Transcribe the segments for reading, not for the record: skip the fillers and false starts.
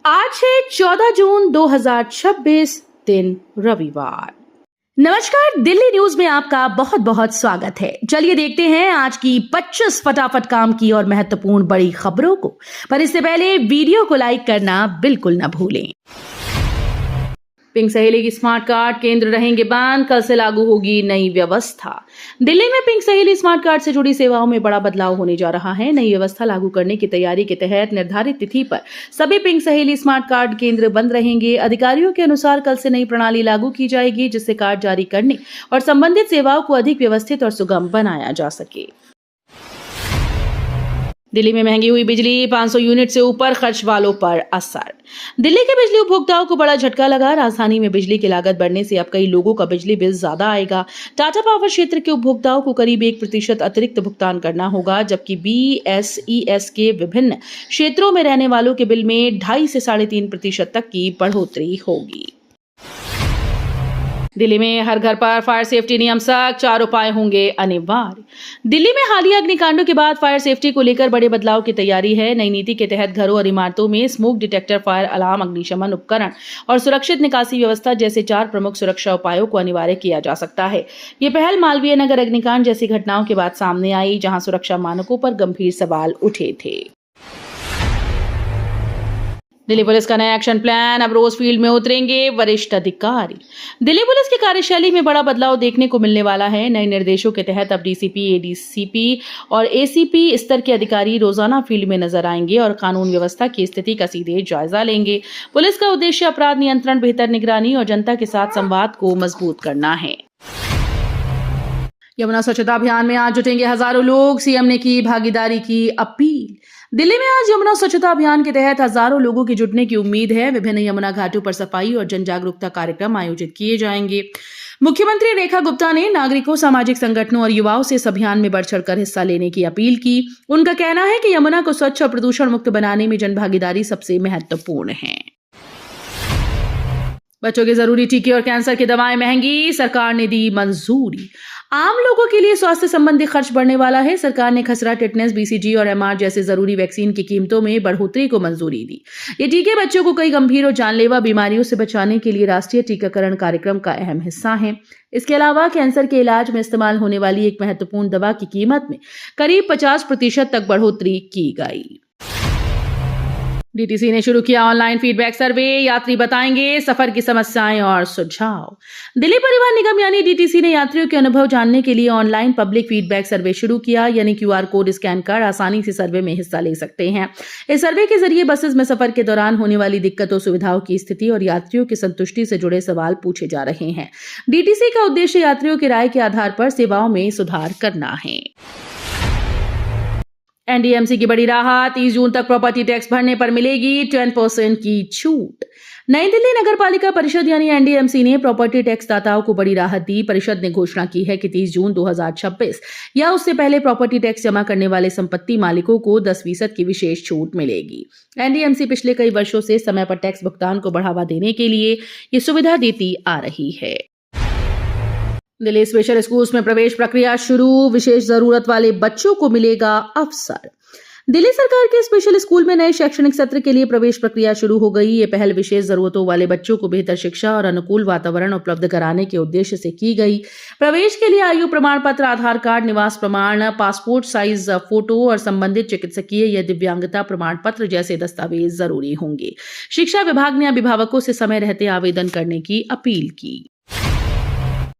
आज है 14 जून 2026 दिन रविवार। नमस्कार, दिल्ली न्यूज में आपका बहुत बहुत स्वागत है। चलिए देखते हैं आज की 25 फटाफट काम की और महत्वपूर्ण बड़ी खबरों को। पर इससे पहले वीडियो को लाइक करना बिल्कुल न भूलें। पिंक सहेली की स्मार्ट कार्ड केंद्र रहेंगे बंद, कल से लागू होगी नई व्यवस्था। दिल्ली में पिंक सहेली स्मार्ट कार्ड से जुड़ी सेवाओं में बड़ा बदलाव होने जा रहा है। नई व्यवस्था लागू करने की तैयारी के तहत निर्धारित तिथि पर सभी पिंक सहेली स्मार्ट कार्ड केंद्र बंद रहेंगे। अधिकारियों के अनुसार कल से नई प्रणाली लागू की जाएगी, जिससे कार्ड जारी करने और संबंधित सेवाओं को अधिक व्यवस्थित और सुगम बनाया जा सके। दिल्ली में महंगी हुई बिजली, 500 यूनिट से ऊपर खर्च वालों पर असर। दिल्ली के बिजली उपभोक्ताओं को बड़ा झटका लगा। राजधानी में बिजली की लागत बढ़ने से अब कई लोगों का बिजली बिल ज्यादा आएगा। टाटा पावर क्षेत्र के उपभोक्ताओं को करीब 1% अतिरिक्त भुगतान करना होगा, जबकि BSES के विभिन्न क्षेत्रों में रहने वालों के बिल में 2.5 से 3.5% तक की बढ़ोतरी होगी। दिल्ली में हर घर पर फायर सेफ्टी नियम सख्त, 4 उपाय होंगे अनिवार्य। दिल्ली में हालिया अग्निकांडों के बाद फायर सेफ्टी को लेकर बड़े बदलाव की तैयारी है। नई नीति के तहत घरों और इमारतों में स्मोक डिटेक्टर, फायर अलार्म, अग्निशमन उपकरण और सुरक्षित निकासी व्यवस्था जैसे 4 प्रमुख सुरक्षा उपायों को अनिवार्य किया जा सकता है। ये पहल मालवीय नगर अग्निकांड जैसी घटनाओं के बाद सामने आई, जहां सुरक्षा मानकों पर गंभीर सवाल उठे थे। दिल्ली पुलिस का नया एक्शन प्लान, अब रोज फील्ड में उतरेंगे वरिष्ठ अधिकारी। दिल्ली पुलिस की कार्यशैली में बड़ा बदलाव देखने को मिलने वाला है। नए निर्देशों के तहत अब DCP, ADCP और ACP स्तर के अधिकारी रोजाना फील्ड में नजर आएंगे और कानून व्यवस्था की स्थिति का सीधे जायजा लेंगे। पुलिस का उद्देश्य अपराध नियंत्रण, बेहतर निगरानी और जनता के साथ संवाद को मजबूत करना है। यमुना स्वच्छता अभियान में आज जुटेंगे हजारों लोग, सीएम ने की भागीदारी की अपील। दिल्ली में आज यमुना स्वच्छता अभियान के तहत हजारों लोगों के जुटने की उम्मीद है। विभिन्न यमुना घाटों पर सफाई और जन जागरूकता कार्यक्रम आयोजित किए जाएंगे। मुख्यमंत्री रेखा गुप्ता ने नागरिकों, सामाजिक संगठनों और युवाओं से इस अभियान में बढ़ चढ़कर हिस्सा लेने की अपील की। उनका कहना है कि यमुना को स्वच्छ और प्रदूषण मुक्त बनाने में जन भागीदारी सबसे महत्वपूर्ण है। बच्चों के जरूरी टीके और कैंसर की दवाएं महंगी, सरकार ने दी मंजूरी। आम लोगों के लिए स्वास्थ्य संबंधी खर्च बढ़ने वाला है। सरकार ने खसरा, टिटनेस, BCG और MR जैसे जरूरी वैक्सीन की कीमतों में बढ़ोतरी को मंजूरी दी। ये टीके बच्चों को कई गंभीर और जानलेवा बीमारियों से बचाने के लिए राष्ट्रीय टीकाकरण कार्यक्रम का अहम हिस्सा है। इसके अलावा कैंसर के इलाज में इस्तेमाल होने वाली एक महत्वपूर्ण दवा की कीमत में करीब 50% तक बढ़ोतरी की गई। DTC ने शुरू किया ऑनलाइन फीडबैक सर्वे, यात्री बताएंगे सफर की समस्याएं और सुझाव। दिल्ली परिवहन निगम यानी DTC ने यात्रियों के अनुभव जानने के लिए ऑनलाइन पब्लिक फीडबैक सर्वे शुरू किया। यानी QR कोड स्कैन कर आसानी से सर्वे में हिस्सा ले सकते हैं। इस सर्वे के जरिए बसेस में सफर के दौरान होने वाली दिक्कतों, सुविधाओं की स्थिति और यात्रियों की संतुष्टि से जुड़े सवाल पूछे जा रहे हैं। DTC का उद्देश्य यात्रियों की राय के आधार पर सेवाओं में सुधार करना है। NDMC की बड़ी राहत, 30 जून तक प्रॉपर्टी टैक्स भरने पर मिलेगी 10% की छूट। नई दिल्ली नगर पालिका परिषद यानी NDMC ने प्रॉपर्टी टैक्स दाताओं को बड़ी राहत दी। परिषद ने घोषणा की है कि 30 जून 2026 या उससे पहले प्रॉपर्टी टैक्स जमा करने वाले संपत्ति मालिकों को 10% की विशेष छूट मिलेगी। NDMC पिछले कई वर्षों से समय पर टैक्स भुगतान को बढ़ावा देने के लिए ये सुविधा देती आ रही है। दिल्ली स्पेशल स्कूल्स में प्रवेश प्रक्रिया शुरू, विशेष जरूरत वाले बच्चों को मिलेगा अवसर। दिल्ली सरकार के स्पेशल स्कूल में नए शैक्षणिक सत्र के लिए प्रवेश प्रक्रिया शुरू हो गई। ये पहल विशेष जरूरतों वाले बच्चों को बेहतर शिक्षा और अनुकूल वातावरण उपलब्ध कराने के उद्देश्य से की गई। प्रवेश के लिए आयु प्रमाण पत्र, आधार कार्ड, निवास प्रमाण, पासपोर्ट साइज फोटो और संबंधित चिकित्सकीय या दिव्यांगता प्रमाण पत्र जैसे दस्तावेज जरूरी होंगे। शिक्षा विभाग ने अभिभावकों से समय रहते आवेदन करने की अपील की।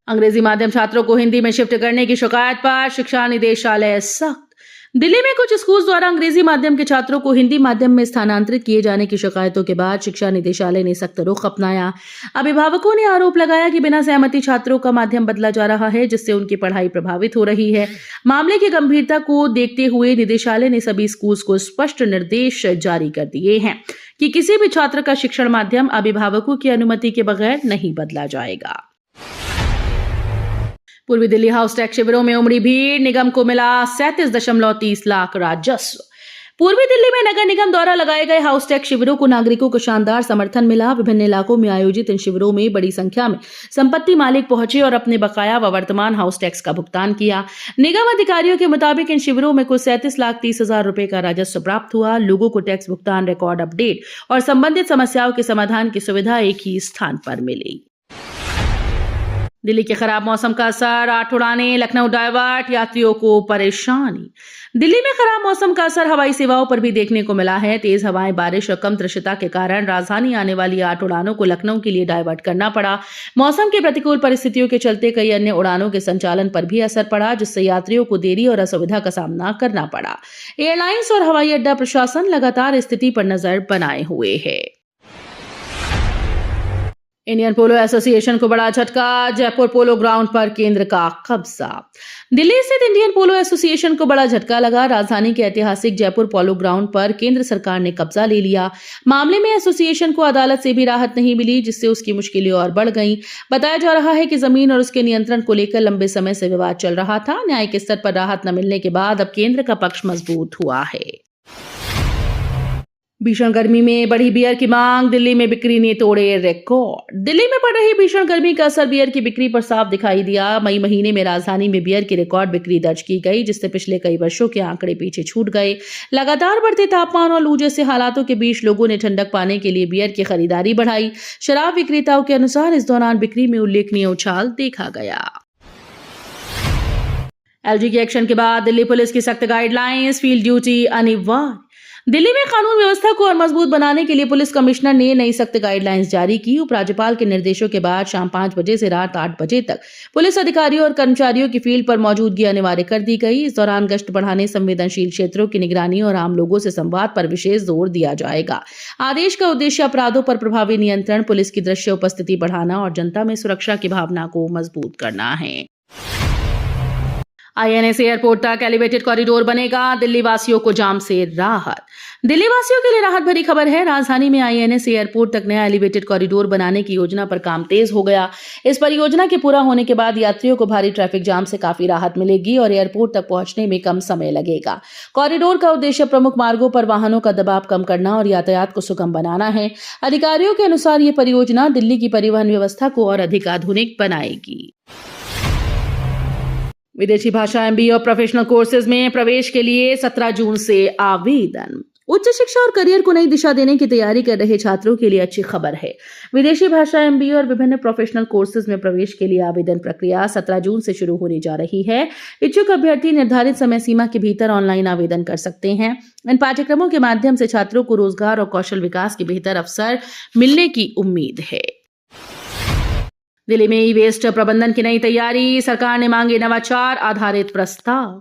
अंग्रेजी माध्यम छात्रों को हिंदी में शिफ्ट करने की शिकायत पर शिक्षा निदेशालय सख्त। दिल्ली में कुछ स्कूल द्वारा अंग्रेजी माध्यम के छात्रों को हिंदी माध्यम में स्थानांतरित किए जाने की शिकायतों के बाद शिक्षा निदेशालय ने सख्त रुख अपनाया। अभिभावकों ने आरोप लगाया कि बिना सहमति छात्रों का माध्यम बदला जा रहा है, जिससे उनकी पढ़ाई प्रभावित हो रही है। मामले की गंभीरता को देखते हुए निदेशालय ने सभी स्कूल्स को स्पष्ट निर्देश जारी कर दिए हैं कि किसी भी छात्र का शिक्षण माध्यम अभिभावकों की अनुमति के बगैर नहीं बदला जाएगा। पूर्वी दिल्ली हाउस टैक्स शिविरों में उमड़ी भीड़, निगम को मिला 37.30 लाख राजस्व। पूर्वी दिल्ली में नगर निगम द्वारा लगाए गए हाउस टैक्स शिविरों को नागरिकों को शानदार समर्थन मिला। विभिन्न इलाकों में आयोजित इन शिविरों में बड़ी संख्या में संपत्ति मालिक पहुंचे और अपने बकाया व वर्तमान हाउस टैक्स का भुगतान किया। निगम अधिकारियों के मुताबिक इन शिविरों में कुल 37,30,000 रुपए का राजस्व प्राप्त हुआ। लोगों को टैक्स भुगतान रिकॉर्ड अपडेट और संबंधित समस्याओं के समाधान की सुविधा एक ही स्थान पर मिली। दिल्ली के खराब मौसम का असर, 8 उड़ानें लखनऊ डाइवर्ट, यात्रियों को परेशानी। दिल्ली में खराब मौसम का असर हवाई सेवाओं पर भी देखने को मिला है। तेज हवाएं, बारिश और कम दृश्यता के कारण राजधानी आने वाली 8 उड़ानों को लखनऊ के लिए डाइवर्ट करना पड़ा। मौसम की प्रतिकूल परिस्थितियों के चलते कई अन्य उड़ानों के संचालन पर भी असर पड़ा, जिससे यात्रियों को देरी और असुविधा का सामना करना पड़ा। एयरलाइंस और हवाई अड्डा प्रशासन लगातार स्थिति पर नजर बनाए हुए है। इंडियन पोलो एसोसिएशन को बड़ा झटका, जयपुर पोलो ग्राउंड पर केंद्र का कब्जा। दिल्ली स्थित इंडियन पोलो एसोसिएशन को बड़ा झटका लगा। राजधानी के ऐतिहासिक जयपुर पोलो ग्राउंड पर केंद्र सरकार ने कब्जा ले लिया। मामले में एसोसिएशन को अदालत से भी राहत नहीं मिली, जिससे उसकी मुश्किलें और बढ़ गईं। बताया जा रहा है कि जमीन और उसके नियंत्रण को लेकर लंबे समय से विवाद चल रहा था। न्यायिक स्तर पर राहत न मिलने के बाद अब केंद्र का पक्ष मजबूत हुआ है। भीषण गर्मी में बढ़ी बियर की मांग, दिल्ली में बिक्री ने तोड़े रिकॉर्ड। दिल्ली में पड़ रही भीषण गर्मी का असर बियर की बिक्री पर साफ दिखाई दिया। मई महीने में राजधानी में बियर की रिकॉर्ड बिक्री दर्ज की गई, जिससे पिछले कई वर्षों के आंकड़े पीछे छूट गए। लगातार बढ़ते तापमान और लू जैसे हालातों के बीच लोगों ने ठंडक पाने के लिए बियर की खरीदारी बढ़ाई। शराब विक्रेताओं के अनुसार इस दौरान बिक्री में उल्लेखनीय उछाल देखा गया। एलजी के एक्शन के बाद दिल्ली पुलिस की सख्त गाइडलाइंस, फील्ड ड्यूटी अनिवार्य। दिल्ली में कानून व्यवस्था को और मजबूत बनाने के लिए पुलिस कमिश्नर ने नई सख्त गाइडलाइंस जारी की। उपराज्यपाल के निर्देशों के बाद शाम 5 बजे से रात 8 बजे तक पुलिस अधिकारियों और कर्मचारियों की फील्ड पर मौजूदगी अनिवार्य कर दी गई। इस दौरान गश्त बढ़ाने, संवेदनशील क्षेत्रों की निगरानी और आम लोगों से संवाद पर विशेष जोर दिया जाएगा। आदेश का उद्देश्य अपराधों पर प्रभावी नियंत्रण, पुलिस की दृश्य उपस्थिति बढ़ाना और जनता में सुरक्षा की भावना को मजबूत करना है। आईएनएस एयरपोर्ट तक एलिवेटेड कॉरिडोर बनेगा, दिल्ली वासियों को जाम से राहत। दिल्ली वासियों के लिए राहत भरी खबर है। राजधानी में आईएनएस एयरपोर्ट तक नया एलिवेटेड कॉरिडोर बनाने की योजना पर काम तेज हो गया। इस परियोजना के पूरा होने के बाद यात्रियों को भारी ट्रैफिक जाम से काफी राहत मिलेगी और एयरपोर्ट तक पहुंचने में कम समय लगेगा। कॉरिडोर का उद्देश्य प्रमुख मार्गों पर वाहनों का दबाव कम करना और यातायात को सुगम बनाना है। अधिकारियों के अनुसार ये परियोजना दिल्ली की परिवहन व्यवस्था को और अधिक आधुनिक बनाएगी। विदेशी भाषा एमबीए और प्रोफेशनल कोर्सेज में प्रवेश के लिए 17 जून से आवेदन। उच्च शिक्षा और करियर को नई दिशा देने की तैयारी कर रहे छात्रों के लिए अच्छी खबर है। विदेशी भाषा एमबीए और विभिन्न प्रोफेशनल कोर्सेज में प्रवेश के लिए आवेदन प्रक्रिया 17 जून से शुरू होने जा रही है। इच्छुक अभ्यर्थी निर्धारित समय सीमा के भीतर ऑनलाइन आवेदन कर सकते हैं। इन पाठ्यक्रमों के माध्यम से छात्रों को रोजगार और कौशल विकास के बेहतर अवसर मिलने की उम्मीद है। दिल्ली में ई वेस्ट प्रबंधन की नई तैयारी, सरकार ने मांगे नवाचार आधारित प्रस्ताव।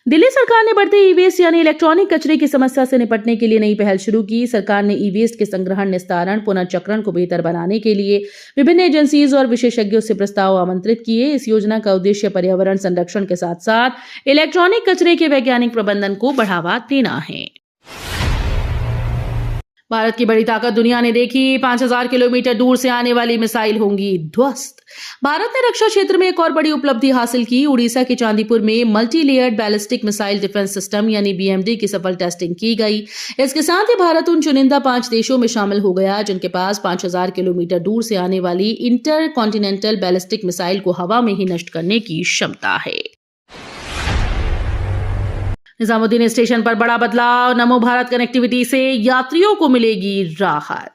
दिल्ली सरकार ने बढ़ते ई वेस्ट यानी इलेक्ट्रॉनिक कचरे की समस्या से निपटने के लिए नई पहल शुरू की। सरकार ने ई वेस्ट के संग्रहण, निस्तारण, पुनर्चक्रण को बेहतर बनाने के लिए विभिन्न एजेंसीज और विशेषज्ञों से प्रस्ताव आमंत्रित किए। इस योजना का उद्देश्य पर्यावरण संरक्षण के साथ साथ इलेक्ट्रॉनिक कचरे के वैज्ञानिक प्रबंधन को बढ़ावा देना है। भारत की बड़ी ताकत दुनिया ने देखी, 5000 किलोमीटर दूर से आने वाली मिसाइल होंगी ध्वस्त। भारत ने रक्षा क्षेत्र में एक और बड़ी उपलब्धि हासिल की। उड़ीसा के चांदीपुर में multi layered ballistic missile defence system यानी बीएमडी की सफल टेस्टिंग की गई। इसके साथ ही भारत उन चुनिंदा 5 देशों में शामिल हो गया जिनके पास 5000 किलोमीटर दूर से आने वाली इंटर कॉन्टिनेंटल बैलिस्टिक मिसाइल को हवा में ही नष्ट करने की क्षमता है। निजामुद्दीन स्टेशन पर बड़ा बदलाव, नमो भारत कनेक्टिविटी से यात्रियों को मिलेगी राहत।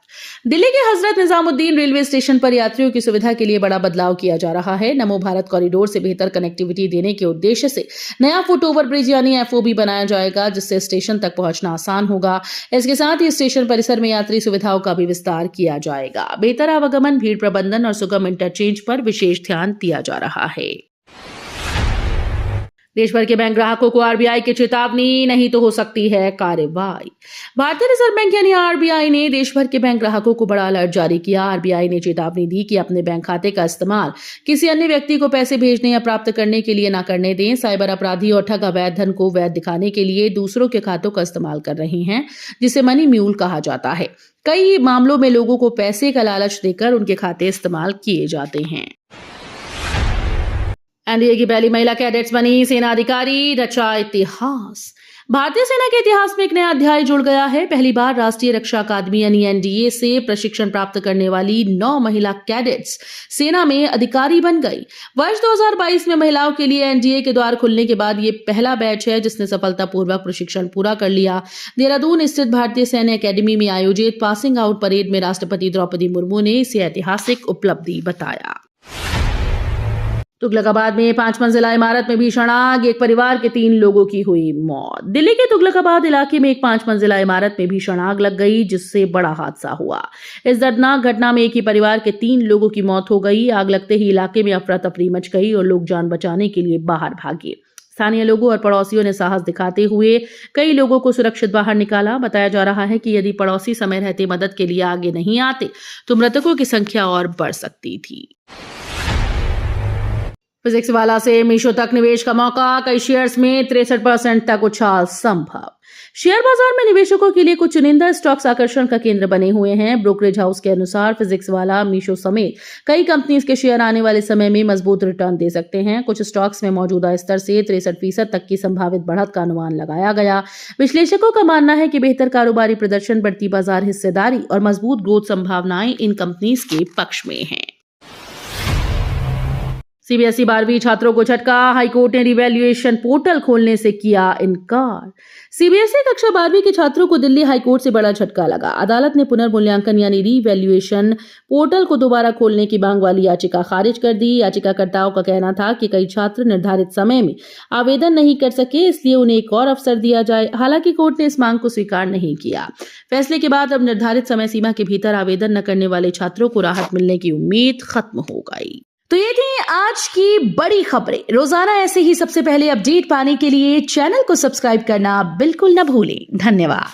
दिल्ली के हजरत निजामुद्दीन रेलवे स्टेशन पर यात्रियों की सुविधा के लिए बड़ा बदलाव किया जा रहा है। नमो भारत कॉरिडोर से बेहतर कनेक्टिविटी देने के उद्देश्य से नया फुट ओवर ब्रिज यानी एफओबी बनाया जाएगा, जिससे स्टेशन तक पहुंचना आसान होगा। इसके साथ ही स्टेशन परिसर में यात्री सुविधाओं का भी विस्तार किया जाएगा। बेहतर आवागमन, भीड़ प्रबंधन और सुगम इंटरचेंज पर विशेष ध्यान दिया जा रहा है। देश भर के बैंक ग्राहकों को आरबीआई की चेतावनी, नहीं तो हो सकती है कार्रवाई। भारतीय रिजर्व बैंक यानी आरबीआई ने देश भर के बैंक ग्राहकों को बड़ा अलर्ट जारी किया। आरबीआई ने चेतावनी दी कि अपने बैंक खाते का इस्तेमाल किसी अन्य व्यक्ति को पैसे भेजने या प्राप्त करने के लिए न करने दें। साइबर अपराधी और ठग अवैध धन को वैध दिखाने के लिए दूसरों के खातों का इस्तेमाल कर रहे हैं, जिसे मनी म्यूल कहा जाता है। कई मामलों में लोगों को पैसे का लालच देकर उनके खाते इस्तेमाल किए जाते हैं। एनडीए की पहली महिला कैडेट्स बनी सेना अधिकारी, रचा इतिहास। भारतीय सेना के इतिहास में एक नया अध्याय जुड़ गया है। पहली बार राष्ट्रीय रक्षा अकादमी यानी एनडीए से प्रशिक्षण प्राप्त करने वाली 9 महिला कैडेट्स सेना में अधिकारी बन गई। वर्ष 2022 में महिलाओं के लिए एनडीए के द्वार खुलने के बाद ये पहला बैच है जिसने सफलतापूर्वक प्रशिक्षण पूरा कर लिया। देहरादून स्थित भारतीय सैन्य अकेडमी में आयोजित पासिंग आउट परेड में राष्ट्रपति द्रौपदी मुर्मू ने इसे ऐतिहासिक उपलब्धि बताया। तुगलकाबाद में 5 मंजिला इमारत में भीषण आग, एक परिवार के 3 लोगों की हुई मौत। दिल्ली के तुगलकाबाद इलाके में एक 5 मंजिला इमारत में भीषण आग लग गई जिससे बड़ा हादसा हुआ। इस दर्दनाक घटना में एक ही परिवार के 3 लोगों की मौत हो गई। आग लगते ही इलाके में अफरा तफरी मच गई और लोग जान बचाने के लिए बाहर भागे। स्थानीय लोगों और पड़ोसियों ने साहस दिखाते हुए कई लोगों को सुरक्षित बाहर निकाला। बताया जा रहा है कि यदि पड़ोसी समय रहते मदद के लिए आगे नहीं आते तो मृतकों की संख्या और बढ़ सकती थी। फिजिक्स वाला से मीशो तक निवेश का मौका, कई शेयर्स में 63% तक उछाल संभव। शेयर बाजार में निवेशकों के लिए कुछ चुनिंदा स्टॉक्स आकर्षण का केंद्र बने हुए हैं। ब्रोकरेज हाउस के अनुसार फिजिक्स वाला, मीशो समेत कई कंपनीज के शेयर आने वाले समय में मजबूत रिटर्न दे सकते हैं। कुछ स्टॉक्स में मौजूदा स्तर से 63% तक की संभावित बढ़त का अनुमान लगाया गया। विश्लेषकों का मानना है कि बेहतर कारोबारी प्रदर्शन, बढ़ती बाजार हिस्सेदारी और मजबूत ग्रोथ संभावनाएं इन कंपनीज के पक्ष में हैं। सीबीएसई 12वीं छात्रों को झटका, हाईकोर्ट ने रिवैल्यूएशन पोर्टल खोलने से किया इनकार। सीबीएसई कक्षा 12वीं के छात्रों को दिल्ली हाईकोर्ट से बड़ा झटका लगा। अदालत ने पुनर्मूल्यांकन यानी रिवैल्यूएशन पोर्टल को दोबारा खोलने की मांग वाली याचिका खारिज कर दी। याचिकाकर्ताओं का कहना था कि कई छात्र निर्धारित समय में आवेदन नहीं कर सके, इसलिए उन्हें एक और अवसर दिया जाए। हालांकि कोर्ट ने इस मांग को स्वीकार नहीं किया। फैसले के बाद अब निर्धारित समय सीमा के भीतर आवेदन न करने वाले छात्रों को राहत मिलने की उम्मीद खत्म हो गई। तो ये थी आज की बड़ी खबरें। रोजाना ऐसे ही सबसे पहले अपडेट पाने के लिए चैनल को सब्सक्राइब करना बिल्कुल न भूलें। धन्यवाद।